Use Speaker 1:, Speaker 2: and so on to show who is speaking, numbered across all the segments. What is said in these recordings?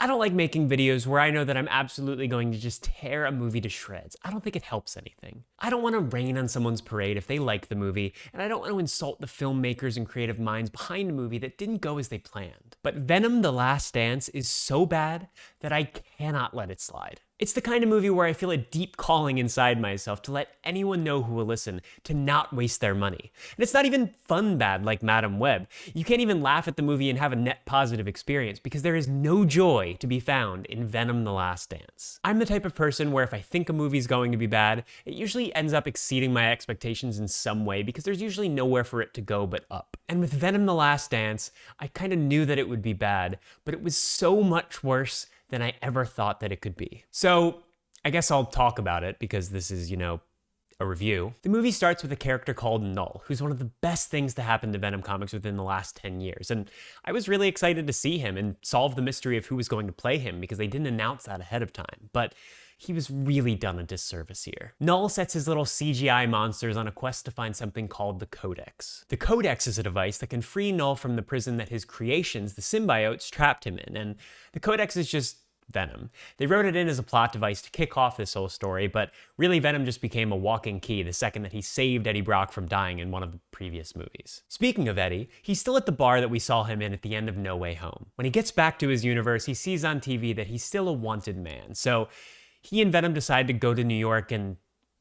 Speaker 1: I don't like making videos where I know that I'm absolutely going to just tear a movie to shreds. I don't think it helps anything. I don't want to rain on someone's parade if they like the movie, and I don't want to insult the filmmakers and creative minds behind a movie that didn't go as they planned. But Venom: The Last Dance is so bad that I cannot let it slide. It's the kind of movie where I feel a deep calling inside myself to let anyone know who will listen to not waste their money. And it's not even fun bad like Madam Web. You can't even laugh at the movie and have a net positive experience because there is no joy to be found in Venom: The Last Dance. I'm the type of person where if I think a movie's going to be bad, it usually ends up exceeding my expectations in some way because there's usually nowhere for it to go but up. And with Venom: The Last Dance, I kind of knew that it would be bad, but it was so much worse than I ever thought that it could be. So I guess I'll talk about it because this is, a review. The movie starts with a character called Null, who's one of the best things to happen to Venom comics within the last 10 years. And I was really excited to see him and solve the mystery of who was going to play him because they didn't announce that ahead of time. But he was really done a disservice here. Null sets his little CGI monsters on a quest to find something called the Codex. The Codex is a device that can free Null from the prison that his creations, the symbiotes, trapped him in, and the Codex is just Venom. They wrote it in as a plot device to kick off this whole story, but really Venom just became a walking key the second that he saved Eddie Brock from dying in one of the previous movies. Speaking of Eddie, he's still at the bar that we saw him in at the end of No Way Home. When he gets back to his universe, he sees on TV that he's still a wanted man, so he and Venom decide to go to New York and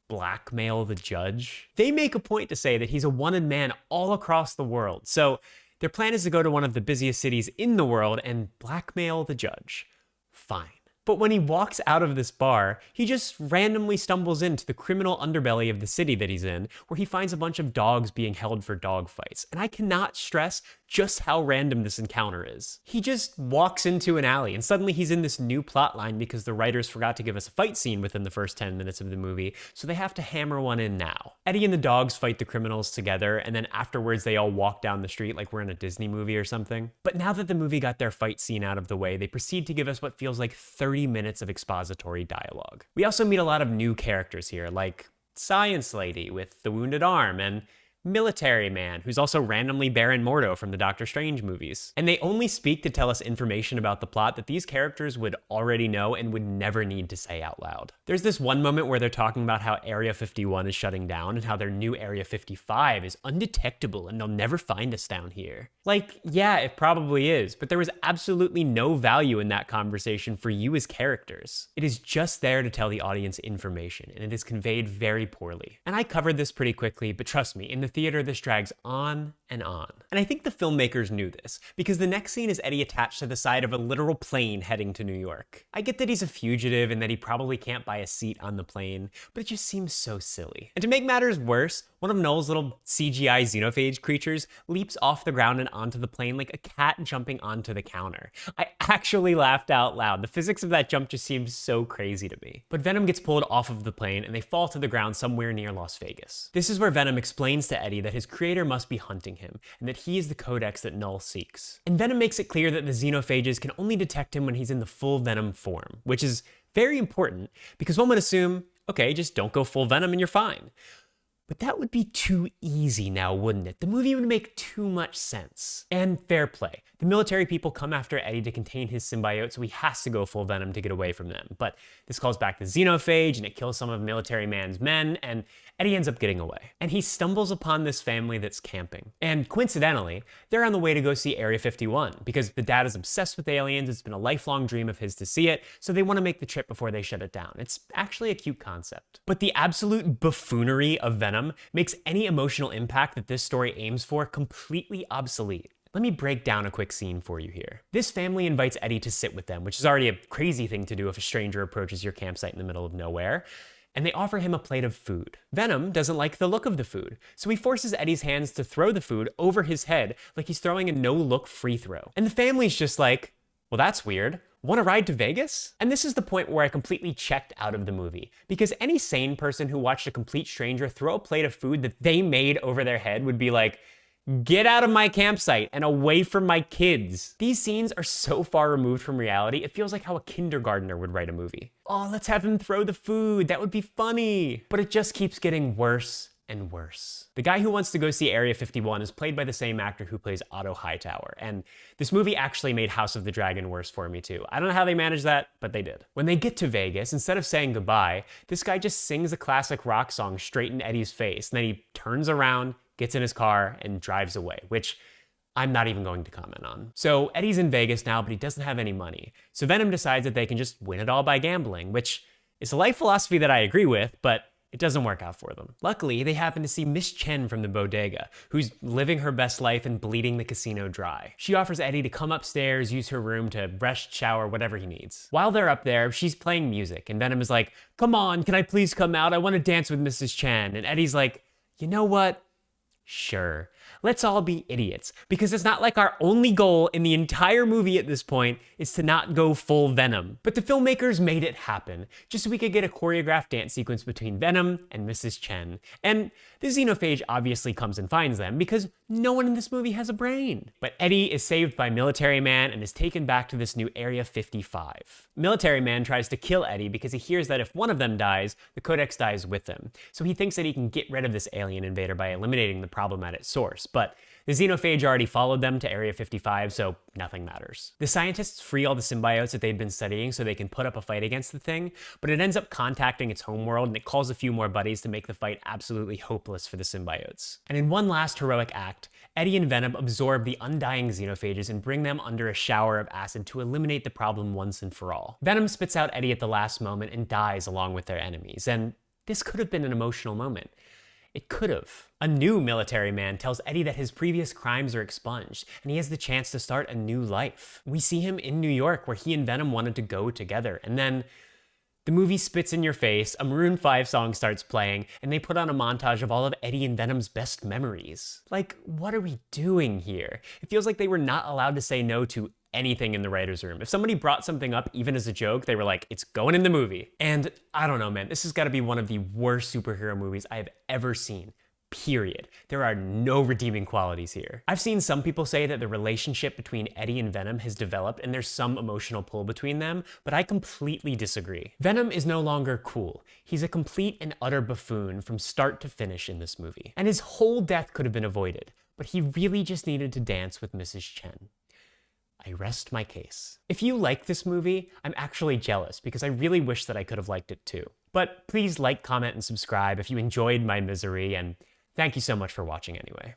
Speaker 1: blackmail the judge. They make a point to say that he's a wanted man all across the world, so their plan is to go to one of the busiest cities in the world and blackmail the judge. Fine. But when he walks out of this bar, he just randomly stumbles into the criminal underbelly of the city that he's in, where he finds a bunch of dogs being held for dog fights. And I cannot stress just how random this encounter is. He just walks into an alley and suddenly he's in this new plot line because the writers forgot to give us a fight scene within the first 10 minutes of the movie, so they have to hammer one in now. Eddie and the dogs fight the criminals together, and then afterwards they all walk down the street like we're in a Disney movie or something. But now that the movie got their fight scene out of the way, they proceed to give us what feels like 30 minutes of expository dialogue. We also meet a lot of new characters here, like Science Lady with the wounded arm, and Military Man, who's also randomly Baron Mordo from the Doctor Strange movies. And they only speak to tell us information about the plot that these characters would already know and would never need to say out loud. There's this one moment where they're talking about how Area 51 is shutting down and how their new Area 55 is undetectable and they'll never find us down here. Like, yeah, it probably is, but there was absolutely no value in that conversation for you as characters. It is just there to tell the audience information, and it is conveyed very poorly. And I covered this pretty quickly, but trust me, in the theater, this drags on and on. And I think the filmmakers knew this, because the next scene is Eddie attached to the side of a literal plane heading to New York. I get that he's a fugitive and that he probably can't buy a seat on the plane, but it just seems so silly. And to make matters worse, one of Null's little CGI xenophage creatures leaps off the ground and onto the plane like a cat jumping onto the counter. I actually laughed out loud. The physics of that jump just seems so crazy to me. But Venom gets pulled off of the plane and they fall to the ground somewhere near Las Vegas. This is where Venom explains to Eddie that his creator must be hunting him and that he is the codex that Null seeks. And Venom makes it clear that the xenophages can only detect him when he's in the full Venom form, which is very important because one would assume, okay, just don't go full Venom and you're fine. But that would be too easy now, wouldn't it? The movie would make too much sense. And fair play. The military people come after Eddie to contain his symbiote, so he has to go full Venom to get away from them. But this calls back the xenophage, and it kills some of Military Man's men, and Eddie ends up getting away. And he stumbles upon this family that's camping. And coincidentally, they're on the way to go see Area 51, because the dad is obsessed with aliens, it's been a lifelong dream of his to see it, so they want to make the trip before they shut it down. It's actually a cute concept. But the absolute buffoonery of Venom makes any emotional impact that this story aims for completely obsolete. Let me break down a quick scene for you here. This family invites Eddie to sit with them, which is already a crazy thing to do if a stranger approaches your campsite in the middle of nowhere, and they offer him a plate of food. Venom doesn't like the look of the food, so he forces Eddie's hands to throw the food over his head like he's throwing a no-look free throw. And the family's just like, well, that's weird. Want a ride to Vegas? And this is the point where I completely checked out of the movie, because any sane person who watched a complete stranger throw a plate of food that they made over their head would be like, get out of my campsite and away from my kids. These scenes are so far removed from reality, it feels like how a kindergartner would write a movie. Oh, let's have him throw the food, that would be funny. But it just keeps getting worse and worse. The guy who wants to go see Area 51 is played by the same actor who plays Otto Hightower, and this movie actually made House of the Dragon worse for me too. I don't know how they managed that, but they did. When they get to Vegas, instead of saying goodbye, this guy just sings a classic rock song straight in Eddie's face, and then he turns around, gets in his car, and drives away, which I'm not even going to comment on. So Eddie's in Vegas now, but he doesn't have any money. So Venom decides that they can just win it all by gambling, which is a life philosophy that I agree with, but it doesn't work out for them. Luckily, they happen to see Miss Chen from the bodega, who's living her best life and bleeding the casino dry. She offers Eddie to come upstairs, use her room to rest, shower, whatever he needs. While they're up there, she's playing music, and Venom is like, "Come on, can I please come out? I want to dance with Mrs. Chen." And Eddie's like, "You know what? Sure. Let's all be idiots, because it's not like our only goal in the entire movie at this point is to not go full Venom." But the filmmakers made it happen, just so we could get a choreographed dance sequence between Venom and Mrs. Chen. And the xenophage obviously comes and finds them, because no one in this movie has a brain. But Eddie is saved by Military Man and is taken back to this new Area 55. Military Man tries to kill Eddie because he hears that if one of them dies, the Codex dies with them. So he thinks that he can get rid of this alien invader by eliminating the problem at its source. But the xenophage already followed them to Area 55, so nothing matters. The scientists free all the symbiotes that they've been studying so they can put up a fight against the thing, but it ends up contacting its homeworld and it calls a few more buddies to make the fight absolutely hopeless for the symbiotes. And in one last heroic act, Eddie and Venom absorb the undying xenophages and bring them under a shower of acid to eliminate the problem once and for all. Venom spits out Eddie at the last moment and dies along with their enemies, and this could have been an emotional moment. It could have. A new Military Man tells Eddie that his previous crimes are expunged, and he has the chance to start a new life. We see him in New York, where he and Venom wanted to go together, and then the movie spits in your face, a Maroon 5 song starts playing, and they put on a montage of all of Eddie and Venom's best memories. Like, what are we doing here? It feels like they were not allowed to say no to anything in the writer's room. If somebody brought something up, even as a joke, they were like, it's going in the movie. And I don't know, man, this has got to be one of the worst superhero movies I have ever seen. Period. There are no redeeming qualities here. I've seen some people say that the relationship between Eddie and Venom has developed and there's some emotional pull between them, but I completely disagree. Venom is no longer cool. He's a complete and utter buffoon from start to finish in this movie. And his whole death could have been avoided, but he really just needed to dance with Mrs. Chen. I rest my case. If you like this movie, I'm actually jealous because I really wish that I could have liked it too. But please like, comment, and subscribe if you enjoyed my misery, and thank you so much for watching anyway.